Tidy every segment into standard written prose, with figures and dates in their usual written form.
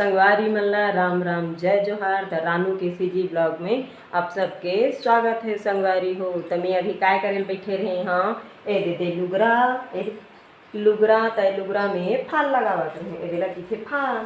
संगवारी मल्ला राम राम जय जोहार। द रानू के सीजी ब्लॉग में आप सबके स्वागत है। संगवारी हो तो मैं अभी काय करे बैठे रहे हाँ ए दे लुगरा लुगरा में फाल लगावत रहे एला किथे फाल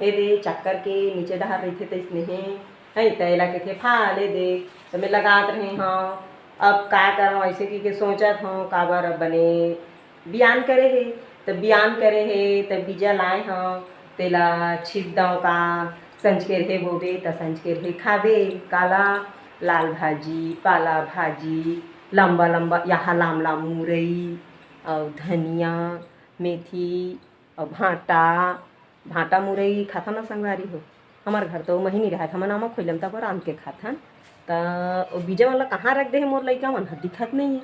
ए दे चक्कर के नीचे डहार रही थे तैसने है तैला किथे फाल ए दे तो मैं लगात रहे हाँ। अब का करूँ ऐसे की सोचत हूँ काबर अब बने बयान करे है तो बयान करे है तो बीजा लाए हाँ तेला छिप दाव का संचकेर हे बोबे त संचकेर हे खाबे काला लाल भाजी पाला भाजी लंबा लंबा यहाँ लाम लाम मुरई और धनिया मेथी और भाटा मुरई खाता ना संगवारी हो। हमार घर तो महीनी रहा था नामा खोलम तब आम के खाथन तो बीजा वाला कहाँ रख दे मोर लइका मन दिखत नहीं है।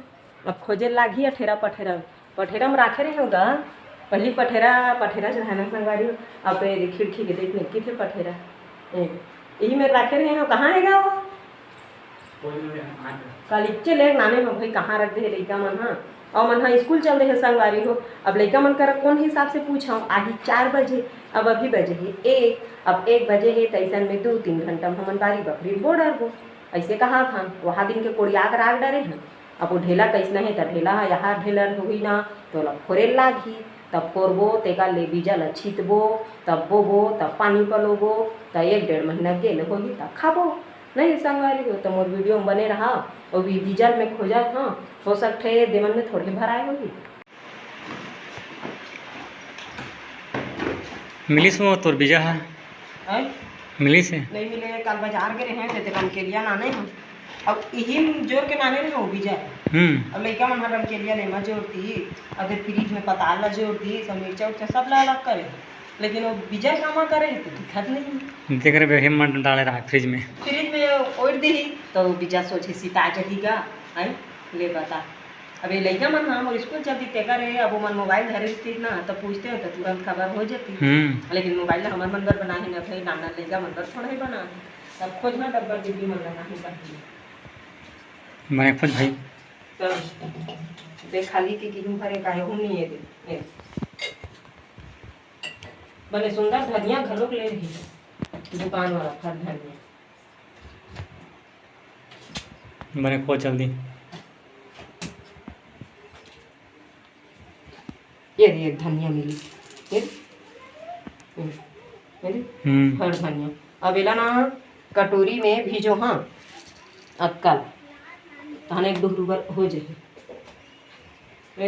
अब खोजे लागी अठेरा पठेरा में राखे रहे होगा पहली पठेरा चढ़ाना संगवारी। अब खिड़की के देखने किथे पठेरा यही में राखे रहे हो कहाँ है वो कल ले नाने में भाई कहाँ रख दे लइका मन हाँ और मन हाँ स्कूल चल रहे हैं संगवारी हो। अब लइका मन कर कौन हिसाब से पूछा आही 4 बजे अब अभी बजे है 1 अब 1 बजे है तैसन में 2-3 घंटा में हमन बारी बकरी बोडर हो ऐसे कहाँ था वहाँ दिन के कोड़िया कर आग डरे हैं। अब वो ढेला कैसना है तो ढेला यहाँ ढेलर होगी ना तो फोरे लागी तब फोरबो तेका ले बीजा ल छीतबो तब बोबो तब पानी पलोबो तो 1-1.5 महीना गेल होगी तब खाबो नहीं संगवारी हो। तो मोर वीडियो में बने रहा और भी बीजल में खोजा था हो सकते देवन में थोड़ी भराए होगी। मिली से तोर बीजा है मिली से नहीं मिले कल बाजार गए हैं ते रमकेलिया नाने हम अब यही जोर के नाने रहे हो बीजा अब लइका मन रमकेलिया लेमा जोड़ती अगर फ्रिज में पताल ला जोड़ती सब मिर्चा उर्चा सब ला अलग करे लेकिन वो बीजा कामा करे तो दिखत नहीं देख रहे बेहे मन डाले रहा फ्रिज में ओढ़ दी तो बीजा सोचे सीता जदीगा आई ले बता। अब ये लइका मन हम स्कूल जल्दी ते करे अब वो मन मोबाइल धरे थी ना तो पूछते हैं तो तुरंत खबर हो जाती लेकिन मोबाइल हमार मन पर बना है ना भाई नाना लइका मन पर थोड़ा ही बना है तब खोजना डब्बा डिब्बी मन बना ही बाकी मैंने खुद भाई तो देख खाली के गेहूं भरे काहे हूं नहीं है दे बने सुंदर धनिया घलोक ले रही है दुकान वाला फर धनिया मैंने को जल्दी ये धनिया मिली फर धनिया अब एला ना कटोरी में भीजो हाँ अब कल तहने एक डुबडुबर हो जाए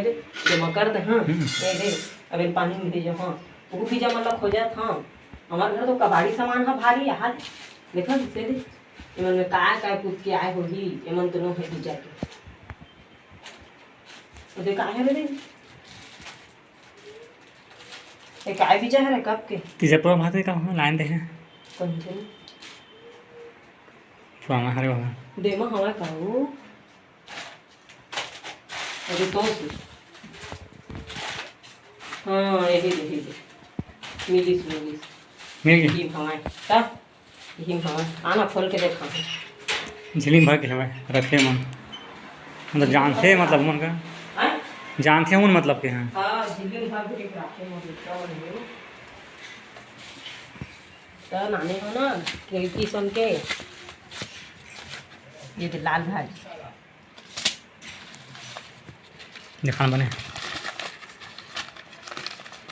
दे जमा कर दे हाँ दे अब एक पानी में भेजो हाँ वो बीजा मतलब हो जात हाँ। हमारे घर तो कबाड़ी सामान हाँ भारी हाल देखा दे एमन में काय पूछ के आए होगी एमन तो नो है बीजा के दे काय है रे ये काय बीजा है रे कब के तीसरा पूरा भात का लाइन देखे कौन से पुराना हरे बाबा दे मा हवा कहू अरे तो हाँ यही मिलिस मिल गई हिम हवाए तब हिम हवा आना खोल के देखा झिली भर के हवा रखे मन मतलब जानते मतलब मन का जानते हैं मतलब के हैं हाँ झिली भर के रखे मन तो नाने हो ना के किस्म के ये तो लाल भाजी दिखान बने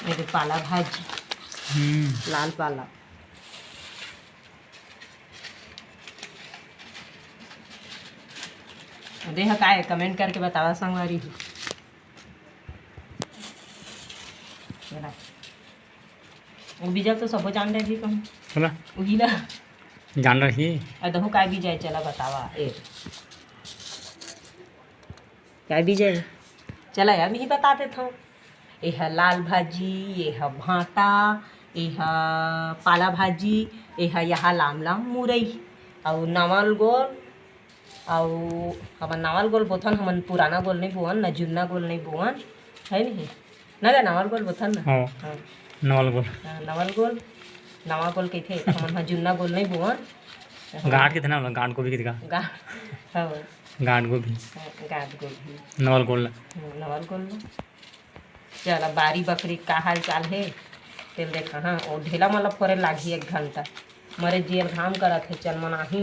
ये तो पाला भाजी लाल पाला देख का है कमेंट करके बतावा संगवारी हो। वो बीजा तो सब जान रहे थी कम बोला वही ना जान रही देखो काय बीजा है चला बतावा काय बीजा है चला यार मैं ही बताते थे ये है लाल भाजी ये है भाटा ये है पाला भाजी ये है यहाँ लाम लाम मुरई और नवल गोल और हमार नवल गोल बोथन हमन पुराना गोल नहीं बोवन न जुन्ना गोल नहीं बोवन है नहीं ना क्या नवल गोल बोथन ना हाँ नवल गोल नवा गोल कहते हमन जुन्ना गोल नहीं बोवन गांठ के थे ना गांठ को भी कितका गांठ को भी नवल गोल चला बारी बकरी का हाल चाल है तेल देखा हाँ और ढेला मतलब फोरे लागी 1 घंटा मरे जेल घाम करत है चल मनाही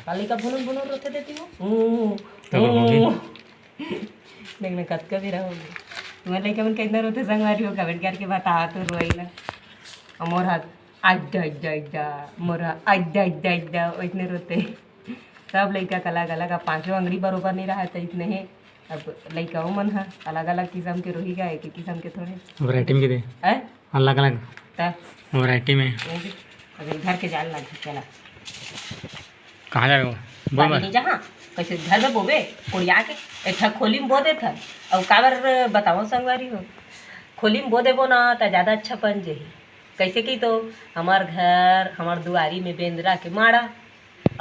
काली का भुन भुन रोते देती हो देखने कत का भी रहोगे तुम्हारे लड़का मन कितना रोते संगवारी हो कमेंट करके बता तो रोइला मोर हाथ अड्डा मोरा अड्डा इतने रोते सब लड़का अलग अलग अब 5 अंगड़ी बरोबर नहीं रहा तो इतने ही अब लड़का मन है अलग अलग किस्म के रोही का एक किस्म के थोड़े वैरायटी में दे अलग अलग वैरायटी में अगर घर के जाल लग चला कहाँ जाएगा नहीं जहाँ कैसे घर में बोबे कोड़िया के एक खोली में बो देता और काबर बताओ संगवारी हो खोली में बो देबो ना तो ज़्यादा अच्छा बन जाही कैसे की तो हमार घर हमार दुआरी में बेंदरा के माड़ा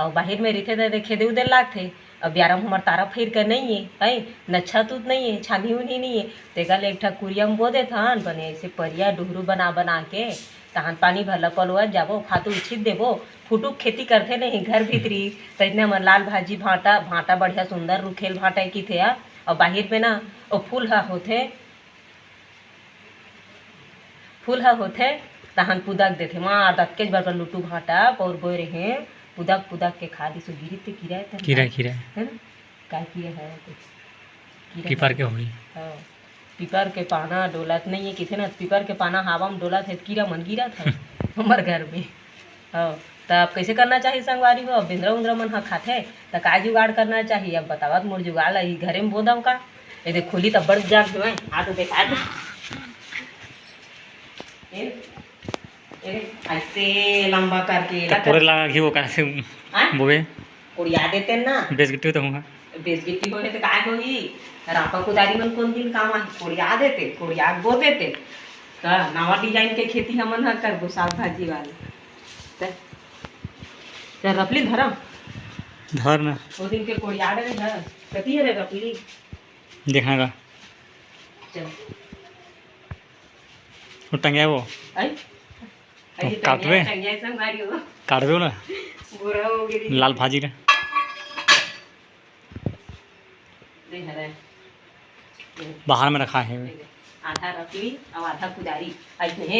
और बाहर में रहते तो खेदे उदे लागते अब ब्यारा में हमार तारा फेर कर नहीं है न छत उत नहीं है छानी उनी नहीं है तेगल एक ठा कुरिया में बो देता बने ऐसे परिया डुहरू बना बना के तहन पानी भरला पलवा जाबो खातू उछित देबो फुटुक खेती करते नहीं घर भीतरी तो इतने मन लाल भाजी भाटा बढ़िया सुंदर रुखेल भाटा की थे और बाहर में ना और फूल होते तहन पुदक देते मार दक्के बार लुटू भाटा पौर बोए रहे पुदक के खा दी सो गिरी ते कीरा है ना का कीरा है कुछ पीपर के होई हाँ पीपर के पाना डोलत नहीं है किथे ना पीपर के पाना हवा में डोलत है कीड़ा मन गिरा था हमार घर में हाँ तो अब कैसे करना चाहिए संगवारी हो अब बिंद्रा उंद्रा मन हाँ खाते तो का जुगाड़ करना चाहिए अब बतावत मोर जुगाड़ ला घरे में बोदम का ये देख खोली तब बड़ जाग जो है आ तो देखा ऐसे लंबा करके पूरे लगा कि वो कैसे बोवे कोड़िया देते ना बेच गिट्टी तो होगा बेच गिट्टी होने तो काय होगी रापा कुदारी मन कौन दिन काम आई कोड़िया बो देते तो नवा डिजाइन के खेती हमन ह करबो साग भाजी वाली तो रपली धर ना वो दिन के कोड़िया रे धर कती है रे रपली देखना का चल वो टंगे वो आई काटवे ना बुरा हो गई लाल भाजी रे बाहर में रखा है आधा रखली और आधा कुदारी ऐसे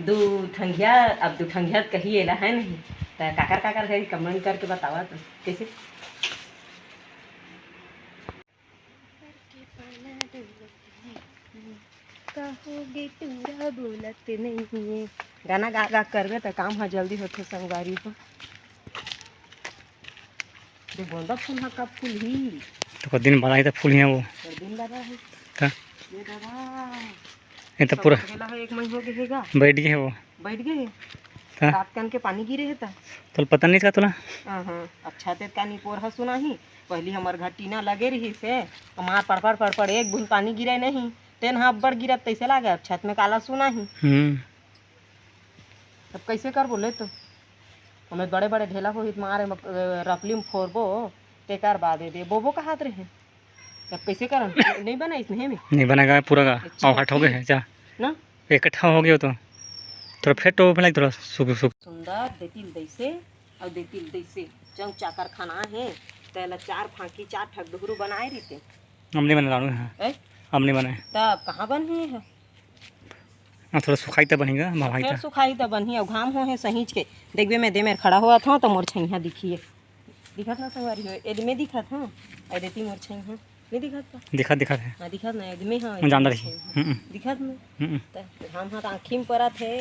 दो ठंगिया अब 2 ठंगिया कही एला है नहीं तो काकर है कमेंट करके बतावा तो कैसे कहोगे पूरा बोलत नहीं है गाना गा करबे तो काम हाँ जल्दी होते संगवारी को जो बोंदा फूल हाँ कब फूल ही तो दिन बाद आई तो फूल ही है वो दिन बाद है तो ये दादा ये तो पूरा है 1 महीना के हेगा बैठ गए वो बैठ गए हाँ रात कान के पानी गिरे है तो पता नहीं था तुला हां अच्छा ते कानी पोर ह सुना ही पहली हमर घर टीना लगे रही से हमार पड़ एक बूंद पानी गिरे नहीं तेन हाँ बड़ गिरत तैसे लागे छत में काला सुना ही तब कैसे कर बोले तो हमें बड़े ढेला हो मारे रपली में फोड़बो तेकार बाद दे बोबो का हाथ रहे तब कैसे कर नहीं बना इसमें में नहीं बनेगा पूरा का आउट हो गया है जा ना इकट्ठा हो गया तो थोड़ा फेट तो लाइक थोड़ा सुंदर देतिल दैसे और देतिल दैसे चंग चाकर खाना है तेला 4 फांकी 4 ठग डुगरू बनाए रहते हमने बना लाडू है हमने बनाए तब कहाँ बनी है थोड़ा सुखाई तो बनेगा भाई फिर सुखाई तो बनी और घाम हो है सहींच के देखबे में दे मेर खड़ा हुआ था तो मोर छैया दिखिए दिखत ना संगवारी हो एद में दिखत हां ए देती मोर छैया नहीं दिखत है हां दिखत ना एद में हां जान रही दिखत ना त हम हाथ आँखी में परत है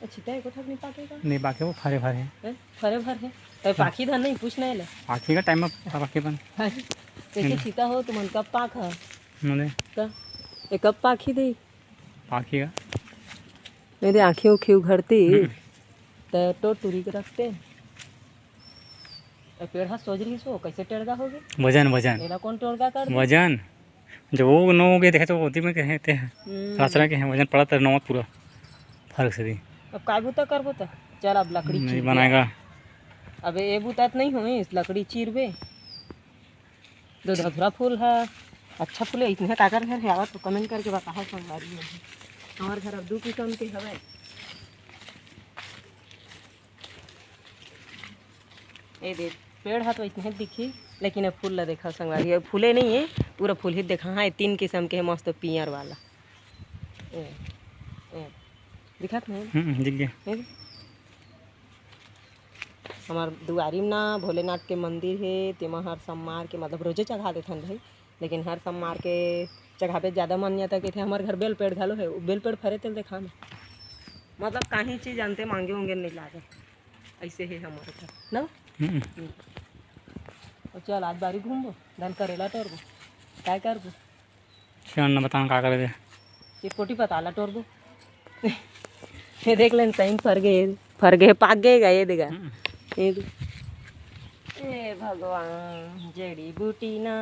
अच्छा तो ठग नहीं पाकेगा नहीं बाकी वो फरे भर है तो पाखी धन नहीं पूछना है पाखी का टाइम में पाखी बन देखिए सीता हो तुम कब पाक है नोने का ये कब पाखी दे पाखी का मेरे आँखें उखे उघड़ती तो टूरी के रखते पेड़ हाथ सोच रही सो कैसे टेढ़ा हो गए वजन कौन टेढ़ा कर वजन जब वो नो गए देखे तो होती में कहते हैं रास्ता के हैं वजन पड़ा तो नौ पूरा फर्क से दी अब काय बूता कर बूता चल अब लकड़ी नहीं बनाएगा अब ये बूतात नहीं हो इस लकड़ी चीरबे दो धधुरा फूल है अच्छा फूल है इतने काकर घर है आवा तो कमेंट करके बताओ संगवारी में हमारे घर अब 2 किस्म के हवे ए देख पेड़ हाथ इतने दिखी लेकिन अब फूल ला देखा संगवारी अब फूले नहीं है पूरा फूल ही देखा है 3 किस्म के है मस्त पियर वाला दिखत नहीं दिख गया। हमार दुआरी में ना भोलेनाथ के मंदिर है तेमा हर सोमवार के मतलब रोजे चढ़ा देथन भाई, लेकिन हर सोमवार के चढ़ावे ज़्यादा मान्यता के थे। हमारे घर बेल पेड़ घालो है, बेल पेड़ फरे तेल देखा में मतलब कहीं चीज़ जानते मांगे होंगे नहीं लागे, ऐसे है हमारे घर ना। और चल आज बारी घूमबो धन करेला तोड़बो क्या करबो चल ना बताओ क्या करे दे चिटपोटी पताला तोड़बो ये देख लें सही फर गए पाक गए ये देगा ए भगवान जड़ी बूटी ना।